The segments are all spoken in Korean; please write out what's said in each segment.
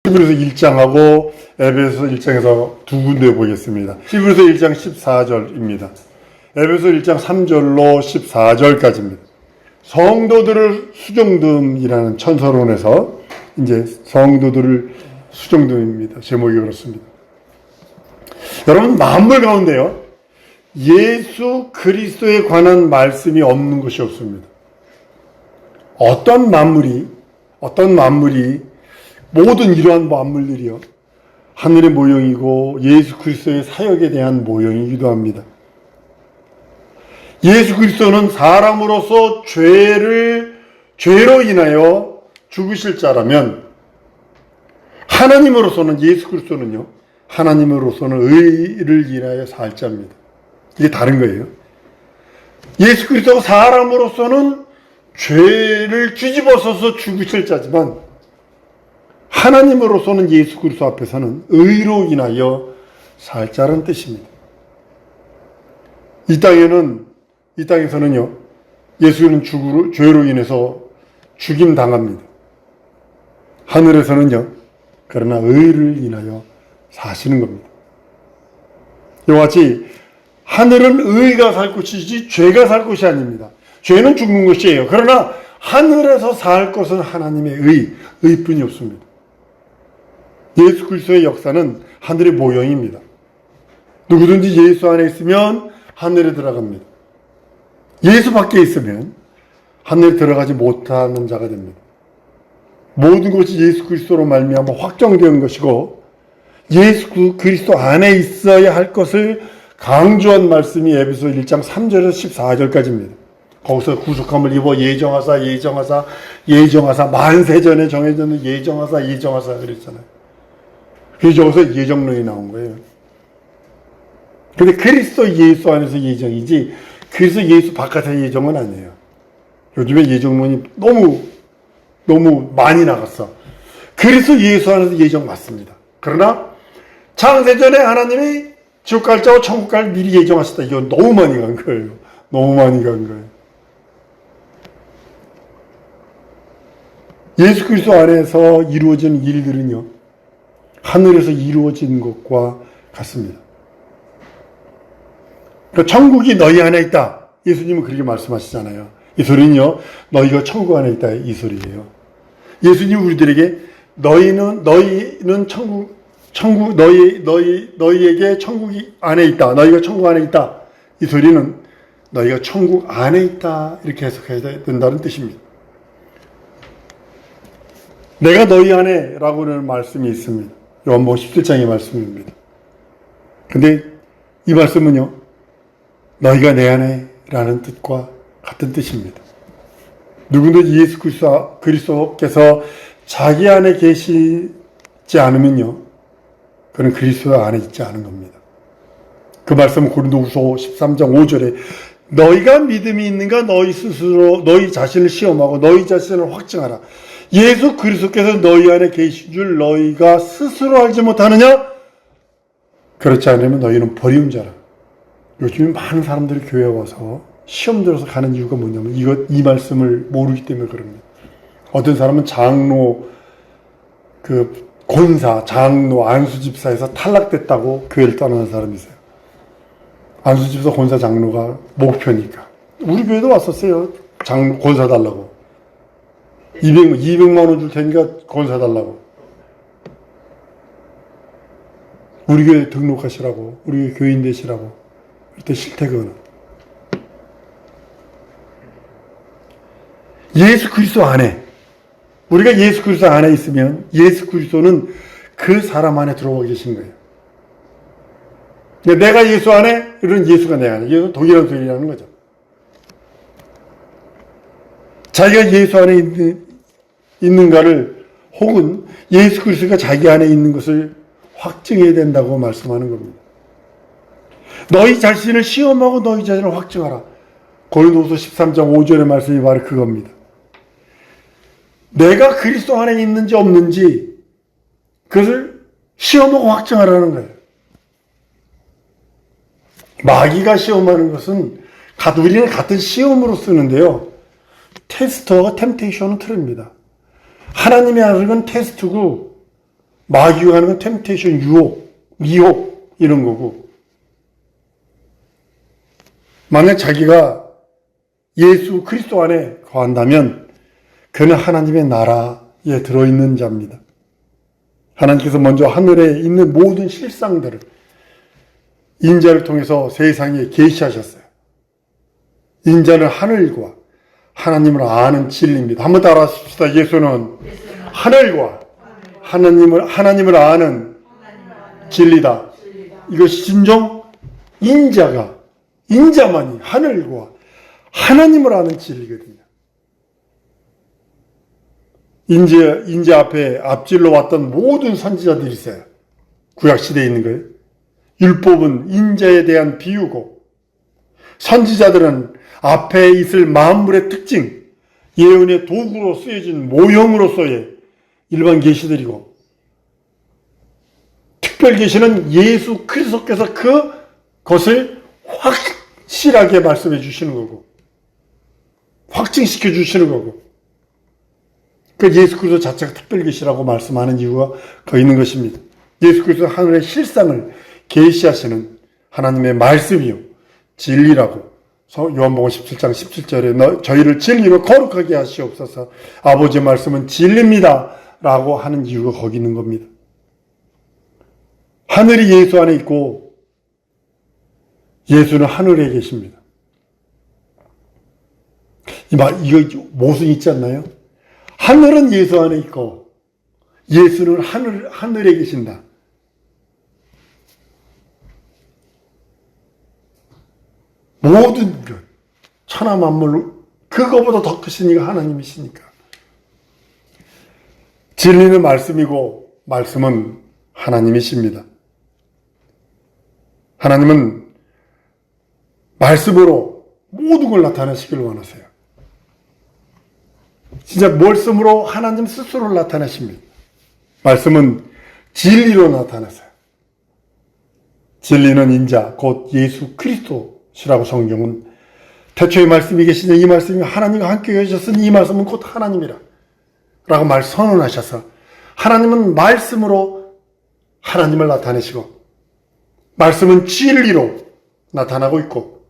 히브리서 1장하고 에베소 1장에서 두 군데 보겠습니다. 히브리서 1장 14절입니다. 에베소 1장 3절로 14절까지입니다. 성도들을 수종듬이라는 천서론에서 이제 성도들을 수종듬입니다. 제목이 그렇습니다. 여러분, 만물 가운데요, 예수 그리스도에 관한 말씀이 없는 것이 없습니다. 어떤 만물이 모든 이러한 만물들이요, 하늘의 모형이고 예수 그리스도의 사역에 대한 모형이기도 합니다. 예수 그리스도는 사람으로서 죄로 인하여 죽으실 자라면, 하나님으로서는, 예수 그리스도는요, 하나님으로서는 의를 인하여 살 자입니다. 이게 다른 거예요. 예수 그리스도가 사람으로서는 죄를 뒤집어서서 죽으실 자지만, 하나님으로서는 예수 그리스도 앞에서는 의로 인하여 살 자라는 뜻입니다. 이 땅에서는요, 예수는 죄로 인해서 죽임 당합니다. 하늘에서는요, 그러나 의를 인하여 사시는 겁니다. 이와 같이 하늘은 의가 살 곳이지 죄가 살 곳이 아닙니다. 죄는 죽는 것이에요. 그러나 하늘에서 살 것은 하나님의 의뿐이 없습니다. 예수 그리스도의 역사는 하늘의 모형입니다. 누구든지 예수 안에 있으면 하늘에 들어갑니다. 예수 밖에 있으면 하늘에 들어가지 못하는 자가 됩니다. 모든 것이 예수 그리스도로 말미암아 확정된 것이고, 예수 그리스도 안에 있어야 할 것을 강조한 말씀이 에베소 1장 3절에서 14절까지입니다. 거기서 구속함을 입어 예정하사 만세전에 정해졌는 예정하사 그랬잖아요. 그래서 여기서 예정론이 나온 거예요. 근데 그리스도 예수 안에서 예정이지 그리스도 예수 바깥의 예정은 아니에요. 요즘에 예정론이 너무 많이 나갔어. 그리스도 예수 안에서 예정 맞습니다. 그러나 창세전에 하나님이 지옥 갈 자와 천국 갈 미리 예정하셨다. 이건 너무 많이 간 거예요. 너무 많이 간 거예요. 예수 그리스도 안에서 이루어진 일들은요, 하늘에서 이루어진 것과 같습니다. 그러니까 천국이 너희 안에 있다. 예수님은 그렇게 말씀하시잖아요. 이 소리는요, 너희가 천국 안에 있다, 이 소리예요. 예수님 우리들에게 너희는 너희에게 천국이 안에 있다. 너희가 천국 안에 있다. 이 소리는 너희가 천국 안에 있다. 이렇게 해석해야 된다는 뜻입니다. 내가 너희 안에 라고 하는 말씀이 있습니다. 요한복음 17장의 말씀입니다. 근데 이 말씀은요, 너희가 내 안에 라는 뜻과 같은 뜻입니다. 누구든지 예수 그리스도께서 자기 안에 계시지 않으면요, 그는 그리스도 안에 있지 않은 겁니다. 그 말씀은 고린도후서 13장 5절에 너희가 믿음이 있는가 너희 스스로 너희 자신을 시험하고 너희 자신을 확증하라. 예수 그리스도께서 너희 안에 계신 줄 너희가 스스로 알지 못하느냐? 그렇지 않으면 너희는 버리운 자라. 요즘에 많은 사람들이 교회에 와서 시험 들어서 가는 이유가 뭐냐면 이 말씀을 모르기 때문에 그럽니다. 어떤 사람은 장로, 권사, 장로, 안수집사에서 탈락됐다고 교회를 떠나는 사람이 있어요. 안수집사, 권사, 장로가 목표니까. 우리 교회도 왔었어요. 권사 달라고. 200만 원 줄 테니까 권사 달라고. 우리 교회 등록하시라고. 우리 교회 교인 되시라고. 그때 싫대, 그거는. 예수 그리스도 안에, 우리가 예수 그리스도 안에 있으면 예수 그리스도는 그 사람 안에 들어와 계신 거예요. 내가 예수 안에, 이런 예수가 내 안에. 이건 동일한 소리라는 거죠. 자기가 예수 안에 있는가를, 혹은 예수 그리스도가 자기 안에 있는 것을 확증해야 된다고 말씀하는 겁니다. 너희 자신을 시험하고 너희 자신을 확증하라. 고린도후서 13장 5절의 말씀이 바로 그겁니다. 내가 그리스도 안에 있는지 없는지 그것을 시험하고 확증하라는 거예요. 마귀가 시험하는 것은 우리는 같은 시험으로 쓰는데요, 테스트와 템테이션은 틀립니다. 하나님의 아들은 테스트고 마귀가 하는 건 템테이션, 유혹, 미혹 이런 거고, 만약 자기가 예수 그리스도 안에 거한다면 그는 하나님의 나라에 들어있는 자입니다. 하나님께서 먼저 하늘에 있는 모든 실상들을 인자를 통해서 세상에 계시하셨어요. 인자는 하늘과 하나님을 아는 진리입니다. 한번 따라하십시다. 예수는 하늘과 하나님을 아는 진리다. 이것이 진정 인자만이 하늘과 하나님을 아는 진리거든요. 인자 앞에 앞질러 왔던 모든 선지자들이 있어요. 구약시대에 있는 거예요. 율법은 인자에 대한 비유고, 선지자들은 앞에 있을 만물의 특징, 예언의 도구로 쓰여진 모형으로서의 일반 계시들이고, 특별 계시는 예수 그리스도께서 그것을 확실하게 말씀해 주시는 거고, 확증시켜 주시는 거고, 그 예수 그리스도 자체가 특별 계시라고 말씀하는 이유가 거기 있는 것입니다. 예수 그리스도 하늘의 실상을 계시하시는 하나님의 말씀이요 진리라고 요한복음 17장 17절에 저희를 진리로 거룩하게 하시옵소서, 아버지의 말씀은 진리입니다 라고 하는 이유가 거기 있는 겁니다. 하늘이 예수 안에 있고 예수는 하늘에 계십니다. 이거 모순 있지 않나요? 하늘은 예수 안에 있고 예수는 하늘에 계신다. 모든 것, 천하 만물, 그거보다 더 크신 이가 하나님이시니까. 진리는 말씀이고 말씀은 하나님이십니다. 하나님은 말씀으로 모든 걸 나타내시길 원하세요. 진짜 말씀으로 하나님 스스로를 나타내십니다. 말씀은 진리로 나타나세요. 진리는 인자, 곧 예수 그리스도시라고 성경은, 태초에 말씀이 계시니 이 말씀이 하나님과 함께 계셨으니 이 말씀은 곧 하나님이라 라고 선언하셔서, 하나님은 말씀으로 하나님을 나타내시고 말씀은 진리로 나타나고 있고,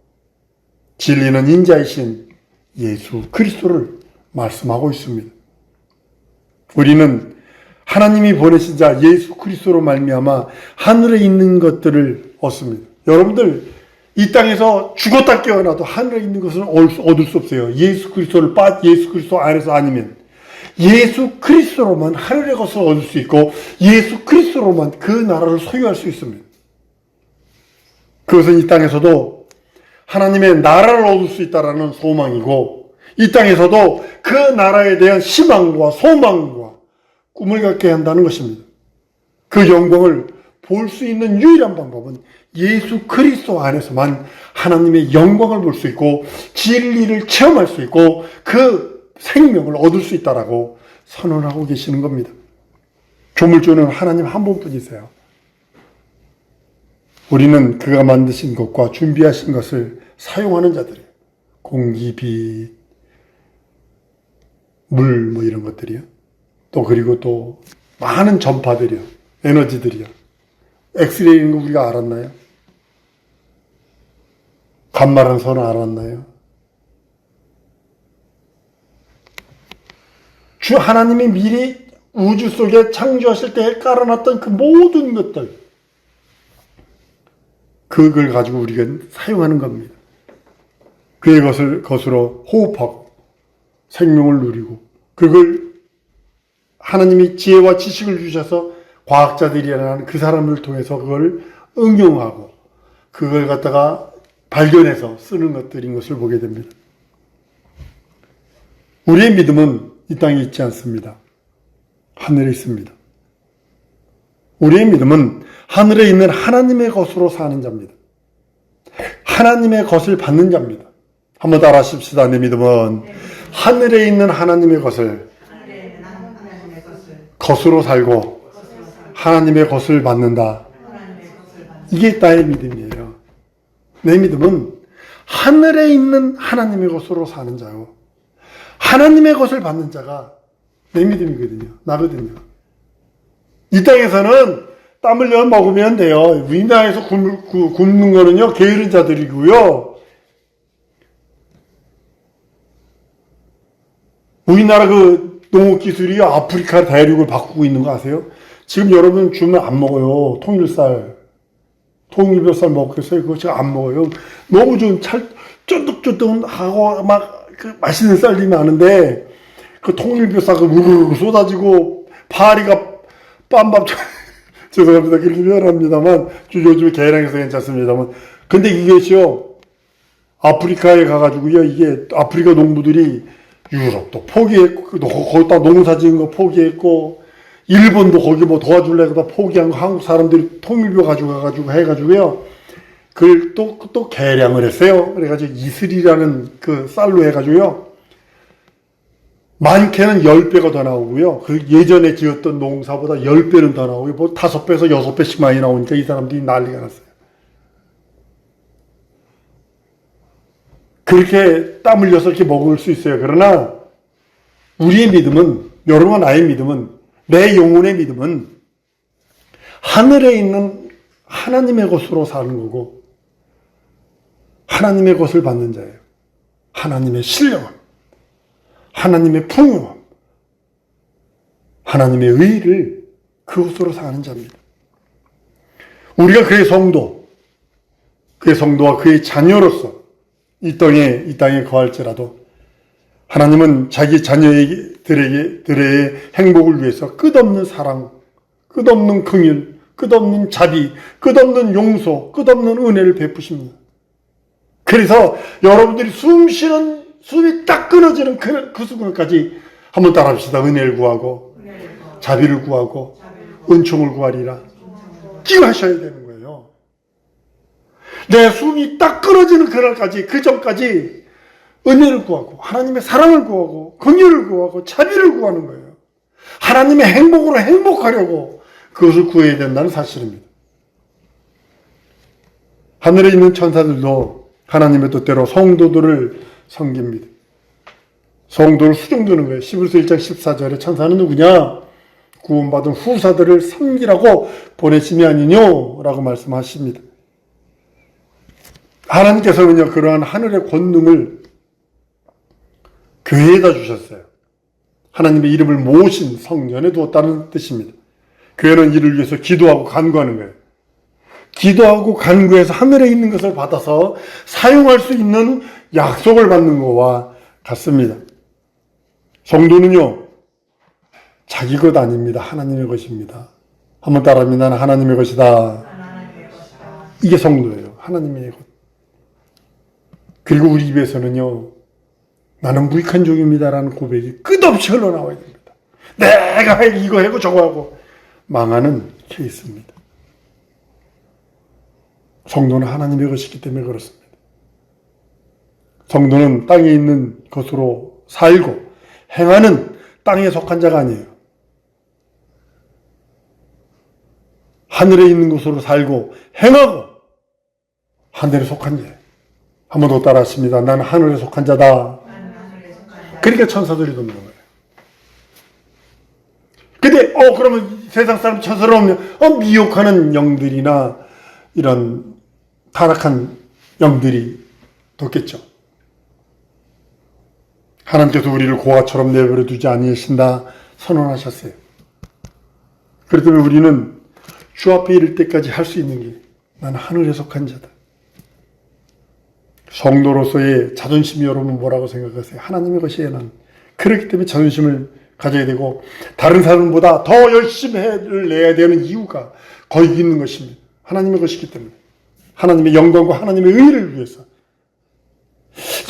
진리는 인자이신 예수 그리스도를 말씀하고 있습니다. 우리는 하나님이 보내신 자 예수 그리스도로 말미암아 하늘에 있는 것들을 얻습니다. 여러분들 이 땅에서 죽었다 깨어나도 하늘에 있는 것은 얻을 수 없어요. 예수 그리스도 안에서 아니면 예수 그리스도로만 하늘의 것을 얻을 수 있고 예수 그리스도로만 그 나라를 소유할 수 있습니다. 그것은 이 땅에서도 하나님의 나라를 얻을 수 있다는 소망이고, 이 땅에서도 그 나라에 대한 희망과 소망과 꿈을 갖게 한다는 것입니다. 그 영광을 볼 수 있는 유일한 방법은 예수 그리스도 안에서만 하나님의 영광을 볼 수 있고 진리를 체험할 수 있고 그 생명을 얻을 수 있다라고 선언하고 계시는 겁니다. 조물주는 하나님 한 분뿐이세요. 우리는 그가 만드신 것과 준비하신 것을 사용하는 자들이에요. 공기, 빛, 물, 이런 것들이요. 그리고 또 많은 전파들이요. 에너지들이요. 엑스레이인 거 우리가 알았나요? 감마라는 선을 알았나요? 주 하나님이 미리 우주 속에 창조하실 때 깔아놨던 그 모든 것들, 그걸 가지고 우리가 사용하는 겁니다. 그의 것으로 호흡하고 생명을 누리고, 그걸 하나님이 지혜와 지식을 주셔서 과학자들이라는 그 사람을 통해서 그걸 응용하고 그걸 갖다가 발견해서 쓰는 것들인 것을 보게 됩니다. 우리의 믿음은 이 땅에 있지 않습니다. 하늘에 있습니다. 우리의 믿음은 하늘에 있는 하나님의 것으로 사는 자입니다. 하나님의 것을 받는 자입니다. 한번 따라 하십시다. 내 믿음은 하늘에 있는 하나님의 것을 것으로 살고 하나님의 것을 받는다. 이게 나의 믿음이에요. 내 믿음은 하늘에 있는 하나님의 것으로 사는 자요, 하나님의 것을 받는 자가 내 믿음이거든요. 나거든요. 이 땅에서는 땀 흘려 먹으면 돼요. 우리나라에서 굶는 거는요, 게으른 자들이고요. 우리나라 그 농업 기술이 아프리카 대륙을 바꾸고 있는 거 아세요? 지금 여러분 주면 안 먹어요. 통일벼살 먹겠어요? 그거 제가 안 먹어요. 너무 좀 쫀득쫀득하고 막 그 맛있는 쌀이 많은데 그 통일벼살 그 우르르 쏟아지고 파리가 빰빰 죄송합니다. 그렇게 미안합니다만 요즘에 계량해서 괜찮습니다만 근데 이것이요 아프리카에 가가지고요 이게 아프리카 농부들이 유럽도 포기했고 거기다 농사 지은 거 포기했고 일본도 거기 뭐 도와줄래 그러다 포기한 거 한국 사람들이 통일벼 가지고 해가지고요 그걸 또 계량을 했어요. 그래가지고 이슬이라는 그 쌀로 해가지고요 많게는 10배가 더 나오고요. 그 예전에 지었던 농사보다 10배는 더 나오고요. 뭐 5배에서 6배씩 많이 나오니까 이 사람들이 난리가 났어요. 그렇게 땀 흘려서 이렇게 먹을 수 있어요. 그러나 우리의 믿음은, 여러분과 나의 믿음은, 내 영혼의 믿음은 하늘에 있는 하나님의 것으로 사는 거고 하나님의 것을 받는 자예요. 하나님의 신령함, 하나님의 풍요함, 하나님의 의를 그것으로 사는 자입니다. 우리가 그의 성도와 그의 자녀로서 이 땅에 거할지라도 하나님은 자기 자녀들의 행복을 위해서 끝없는 사랑, 끝없는 긍휼, 끝없는 자비, 끝없는 용서, 끝없는 은혜를 베푸십니다. 그래서 여러분들이 숨이 딱 끊어지는 그 순간까지 한번 따라합시다. 은혜를 구하고 자비를 구하고 은총을 구하리라. 기도하셔야 되는 거예요. 내 숨이 딱 끊어지는 그날까지, 그 전까지 은혜를 구하고 하나님의 사랑을 구하고 긍휼을 구하고 자비를 구하는 거예요. 하나님의 행복으로 행복하려고 그것을 구해야 된다는 사실입니다. 하늘에 있는 천사들도 하나님의 뜻대로 성도들을 섬깁니다. 성도를 수종드는 거예요. 히브리서 1장 14절에 천사는 누구냐? 구원받은 후사들을 섬기라고 보내심이 아니뇨? 라고 말씀하십니다. 하나님께서는요, 그러한 하늘의 권능을 교회에다 주셨어요. 하나님의 이름을 모신 성전에 두었다는 뜻입니다. 교회는 이를 위해서 기도하고 간구하는 거예요. 기도하고 간구해서 하늘에 있는 것을 받아서 사용할 수 있는 약속을 받는 것과 같습니다. 성도는요, 자기 것 아닙니다. 하나님의 것입니다. 한번 따라합니다. 나는 하나님의 것이다. 이게 성도예요. 하나님의 것. 그리고 우리 입에서는요, 나는 무익한 종입니다라는 고백이 끝없이 흘러나와야 됩니다. 내가 이거 하고 저거 하고 망하는 케이스입니다. 성도는 하나님의 것이기 때문에 그렇습니다. 성도는 땅에 있는 것으로 살고 행하는 땅에 속한 자가 아니에요. 하늘에 있는 것으로 살고 행하고 하늘에 속한 자예요. 한 번 더 따라하십니다. 나는 하늘에 속한 자다. 그러니까 천사들이 돕는 거예요. 근데 그러면 세상 사람 천사를 오면 미혹하는 영들이나 이런 타락한 영들이 돕겠죠. 하나님께서 우리를 고아처럼 내버려 두지 아니하신다 선언하셨어요. 그렇기 때문에 우리는 주 앞에 이를 때까지 할 수 있는 게 나는 하늘에 속한 자다. 성도로서의 자존심이 여러분 뭐라고 생각하세요? 하나님의 것이에요. 난. 그렇기 때문에 자존심을 가져야 되고 다른 사람보다 더 열심히 내야 되는 이유가 거기 있는 것입니다. 하나님의 것이기 때문에. 하나님의 영광과 하나님의 의를 위해서.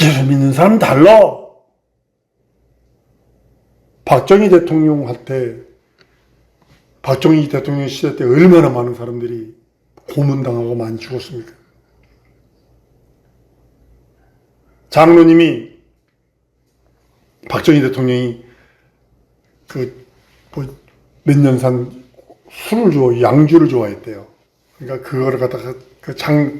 예수 믿는 사람 달라. 박정희 대통령 시대 때 얼마나 많은 사람들이 고문당하고 많이 죽었습니까? 장로님이 박정희 대통령이 몇 년 산 술을 양주를 좋아했대요. 그러니까 그거를 갖다가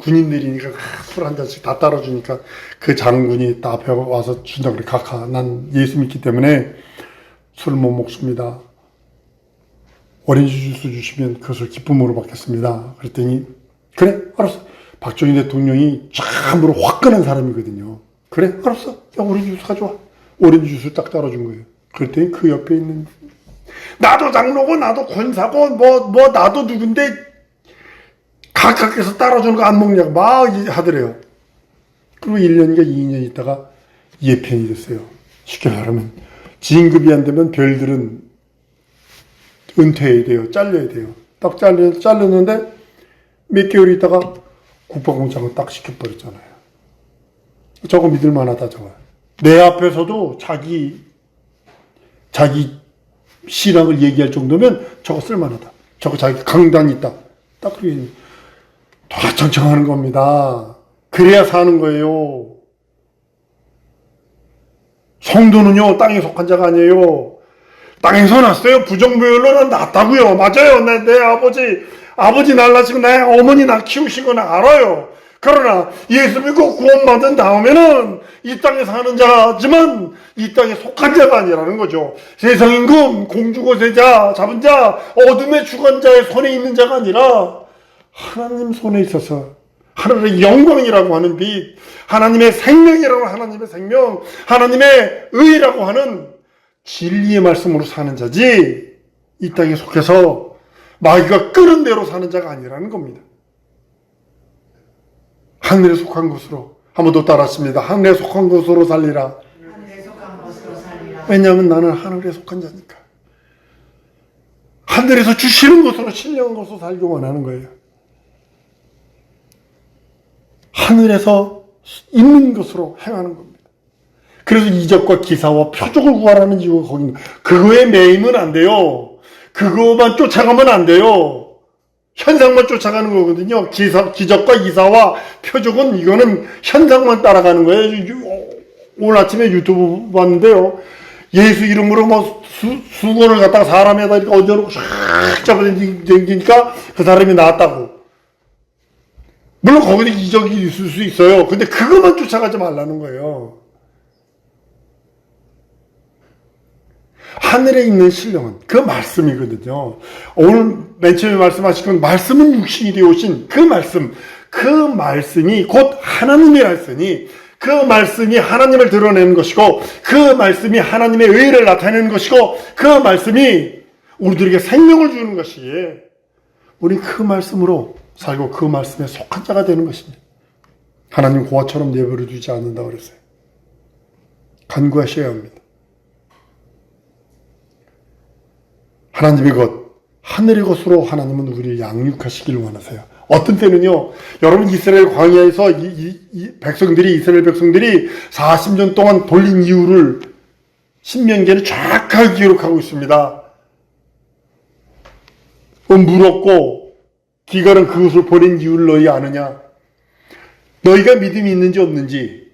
군인들이니까 술 한 잔씩 다 따라주니까 그 장군이 딱 앞에 와서 준다 그래. 카카, 난 예수 믿기 때문에 술 못 먹습니다. 오렌지 주스 주시면 그것을 기쁨으로 받겠습니다. 그랬더니 그래 알았어. 박정희 대통령이 참으로 화끈한 사람이거든요. 그래 알았어. 야 오렌지 주스 가져와. 오렌지 주스 딱 따라준 거예요. 그랬더니 그 옆에 있는 나도 장로고 나도 권사고 뭐 나도 누군데 각각께서 따라주는 거 안 먹냐고 막 하더래요. 그리고 1년인가 2년 있다가 예편이 됐어요. 쉽게 말하면 진급이 안 되면 별들은 은퇴해야 돼요. 잘려야 돼요. 딱 잘렸는데 몇 개월 있다가 국방공장을 딱 시켜버렸잖아요. 저거 믿을 만하다 저거. 내 앞에서도 자기 신앙을 얘기할 정도면 저거 쓸만하다. 저거 자기 강단이 있다. 딱 그게 도청청하는 겁니다. 그래야 사는 거예요. 성도는요 땅에 속한 자가 아니에요. 땅에서 났어요. 부정부열로는 났다고요. 맞아요. 내 아버지 날라시고 내 어머니 나 키우신 건 알아요. 그러나 예수 믿고 구원받은 다음에는 이 땅에 사는 자지만 이 땅에 속한 자가 아니라는 거죠. 세상 임금, 공주고세자, 잡은 자, 어둠의 주관자의 손에 있는 자가 아니라 하나님 손에 있어서 하나님의 영광이라고 하는 빛, 하나님의 생명이라고 하는 하나님의 생명, 하나님의 의라고 하는 진리의 말씀으로 사는 자지 이 땅에 속해서 마귀가 끄는 대로 사는 자가 아니라는 겁니다. 하늘에 속한 것으로 한 번 더 따랐습니다. 하늘에 속한 것으로 살리라. 왜냐하면 나는 하늘에 속한 자니까. 하늘에서 주시는 것으로 신령한 것으로 살기 원하는 거예요. 하늘에서 있는 것으로 행하는 겁니다. 그래서 이적과 기사와 표적을 구하라는 이유가 거기 있는 거예요. 그거에 매이면 안 돼요. 그거만 쫓아가면 안 돼요. 현상만 쫓아가는 거거든요. 기적과 이사와 표적은 이거는 현상만 따라가는 거예요. 오늘 아침에 유튜브 봤는데요. 예수 이름으로 뭐 수건을 갖다가 사람에다 이렇게 얹어놓고 샥 잡아당기니까 그 사람이 나았다고. 물론 거기도 이적이 있을 수 있어요. 근데 그것만 쫓아가지 말라는 거예요. 하늘에 있는 신령은 그 말씀이거든요. 오늘 맨 처음에 말씀하신 건 말씀은 육신이 되어 오신 그 말씀이 곧 하나님이었으니 그 말씀이 하나님을 드러내는 것이고 그 말씀이 하나님의 의를 나타내는 것이고 그 말씀이 우리들에게 생명을 주는 것이기에 우리 그 말씀으로 살고 그 말씀에 속한 자가 되는 것입니다. 하나님 고아처럼 내버려 두지 않는다고 그랬어요. 간구하셔야 합니다. 하나님의 것, 하늘의 것으로 하나님은 우리를 양육하시기를 원하세요. 어떤 때는요, 여러분 이스라엘 광야에서 이스라엘 백성들이 40년 동안 돌린 이유를 신명기에는 정확하게 기록하고 있습니다. 물었고 기갈은 그것을 버린 이유를 너희 아느냐? 너희가 믿음이 있는지 없는지,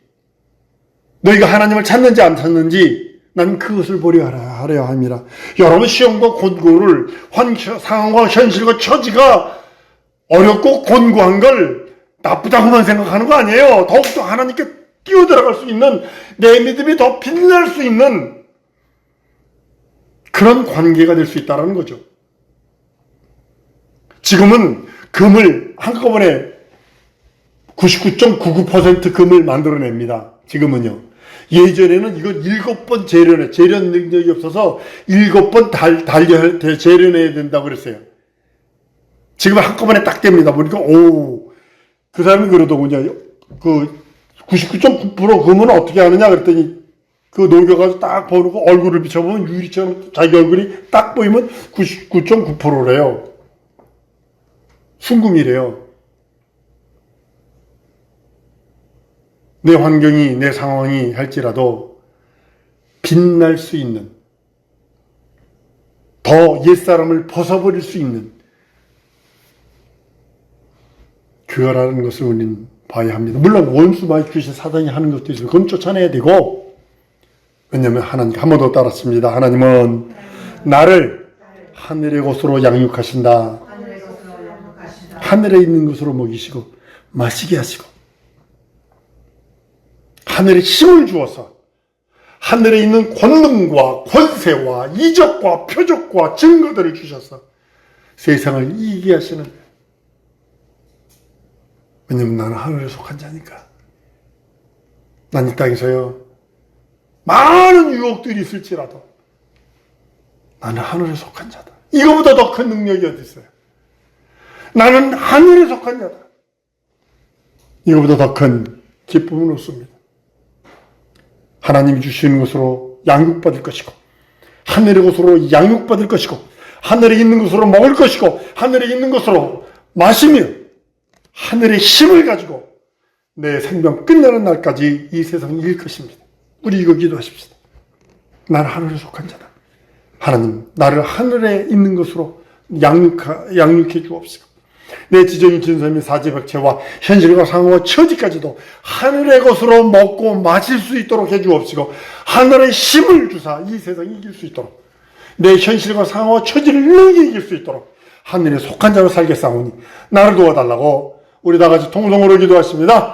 너희가 하나님을 찾는지 안 찾는지 난 그것을 보려 하려 함이라. 여러분 시험과 곤고를 상황과 현실과 처지가 어렵고 곤고한 걸 나쁘다고만 생각하는 거 아니에요. 더욱더 하나님께 뛰어들어갈 수 있는, 내 믿음이 더 빛날 수 있는 그런 관계가 될 수 있다는 거죠. 지금은 금을 한꺼번에 99.99% 금을 만들어냅니다. 지금은요. 예전에는 이걸 7번 재련 능력이 없어서 7번 재련해야 된다고 그랬어요. 지금은 한꺼번에 딱 됩니다. 보니까, 그 사람이 그러더군요. 그 99.9% 금은 어떻게 하느냐 그랬더니 그 녹여가지고 딱 보고 얼굴을 비춰보면 유리처럼 자기 얼굴이 딱 보이면 99.9%래요. 순금이래요. 내 환경이, 내 상황이 할지라도 빛날 수 있는, 더 옛사람을 벗어버릴 수 있는 그거라는 것을 우리는 봐야 합니다. 물론 원수 마귀 귀신 사단이 하는 것도 있어요. 그건 쫓아내야 되고, 왜냐하면 하나님, 한 번 더 따랐습니다. 하나님은 나를 하늘의 것으로 양육하신다. 하늘에 있는 것으로 먹이시고 마시게 하시고 하늘에 힘을 주어서 하늘에 있는 권능과 권세와 이적과 표적과 증거들을 주셔서 세상을 이기게 하시는 거예요. 왜냐면 나는 하늘에 속한 자니까. 난 이 땅에서요, 많은 유혹들이 있을지라도 나는 하늘에 속한 자다. 이거보다 더 큰 능력이 어디 있어요? 나는 하늘에 속한 자다. 이거보다 더 큰 기쁨은 없습니다. 하나님이 주시는 것으로 양육받을 것이고, 하늘의 것으로 양육받을 것이고, 하늘에 있는 것으로 먹을 것이고, 하늘에 있는 것으로 마시며, 하늘의 힘을 가지고 내 생명 끝나는 날까지 이 세상을 이길 것입니다. 우리 이거 기도하십시다. 나는 하늘에 속한 자다. 하나님, 나를 하늘에 있는 것으로 양육해 주옵시고, 내 지정인 진선미 사지백체와 현실과 상호와 처지까지도 하늘의 것으로 먹고 마실 수 있도록 해 주옵시고, 하늘의 힘을 주사 이 세상을 이길 수 있도록, 내 현실과 상호와 처지를 능히 이길 수 있도록 하늘에 속한 자로 살겠사오니 나를 도와달라고 우리 다 같이 통성으로 기도하십니다.